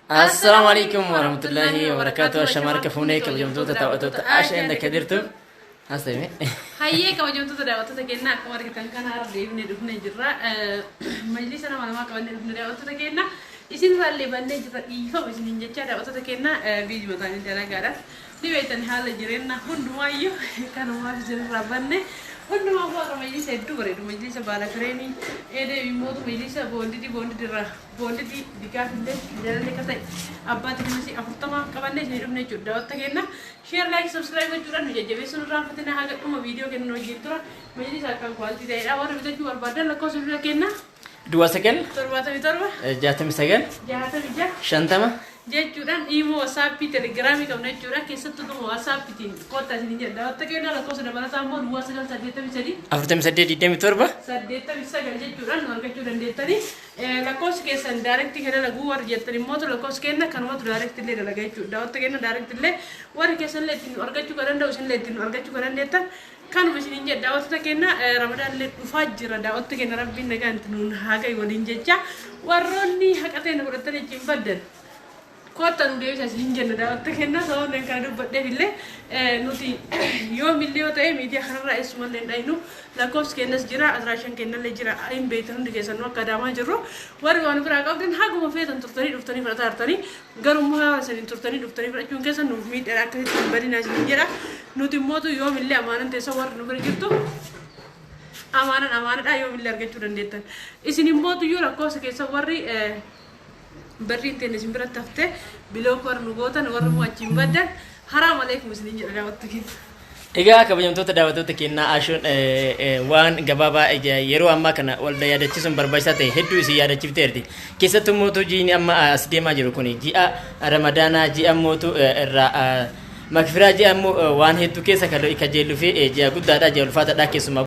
السلام عليكم ورحمة الله وبركاته. الشمارك فونيك بجمتوتا تاوتوتا عشان كدرتم هستمي. هيك وجمتوتا دعوتوتا كنا كمارك تنكنا هردي من دفن جرا مجلسنا ما كمان دفن دعوتوتا كنا isin ralle banne jira ifa isin jecha da'watota kenna video matani dalagadha dibetan hala jirenna hundumayyo kanuma jirra banne hunduma fara majlisa eddu bareedu majlisa bala kreni ede immotu majlisa bondi dirra bondi dikafinde jalalle kasai abbati kimisi afurtama qabanne isin dhumne judda watta kenna share like subscribe gochuudhaan nu jajjabeessu nurraa fatina haga dhuma video kenna wajjin tura majlisa kan quality ta'edha warra bitachuu barbaadan lakkoofsa kenna dua second torbata bitorba jaatam second jahatami shantama jechuudhaan imo WhatsApp Telegram qabna jechuudha keessattuu dhuma WhatsApp tiin qotta isin jedha watta kenna lakkoofsa dabalataa immoo duwwaa 983 48 89 jechuudhaan nu argachuu dandeettanii lakkoofsi keessan direct kana laguu warri jettanii immoo lakkoofsi kenna kanumatu direct illee dalaga jechuudha watta kenna direct illee warri keessan illee ittiin argachuu kan danda'u isin illee ittiin argachuu kan dandeettan kanuma isin jedha watta kenna Ramadaan illee dhufaa jira daawwatta kenna rabbiin nagaan nuun haga waliin jecha warroonni haqateen godhatanii ittiin baddan kota nu deebisa isin jenna daawwatta kenna sababni kan dubbadheef illee nuti yoo miliyoo ta'e miidiyaa kanarraa eessumallee dhaynu lakkoofsi kennas jira atraashan kennallee jira hin beektan hundi keessan akka adaamaa jirru warri waan biraa qabdan haguma feetan turtanii dhuftanii fudhataa hartanii garummaa hawaasanii turtanii dhuftanii fudhachuun keessan nuuf miidhaa akkasitti hin badinaa isin jedha nuti immootu yoo millee amaanan teessa warri nu bira jirtu amaanadha yoo millee argachuu dandeettan isin immootu yoo lakkoofsa keessa warri barri intene simbira tafte bilo kor nu gootan warra mu achiin baddan haram alaykum isin jedha daawwatta kenna egaa kabajamtoota daawwattoota kennaa ashuun waan gabaabaa yeroo ammaa kana walda yaadachiisuun barbaachisaa ta'e hedduu isin yaadachiifteerti keessattuu mootuu jiini amma as deemaa jiru kun ji'a ramadaanaa ji'a mootuu irraa makfiraa ji'a waan hedduu keessa kajeelluu fi ji'a guddaadha ji'a ulfaataadha keessumaa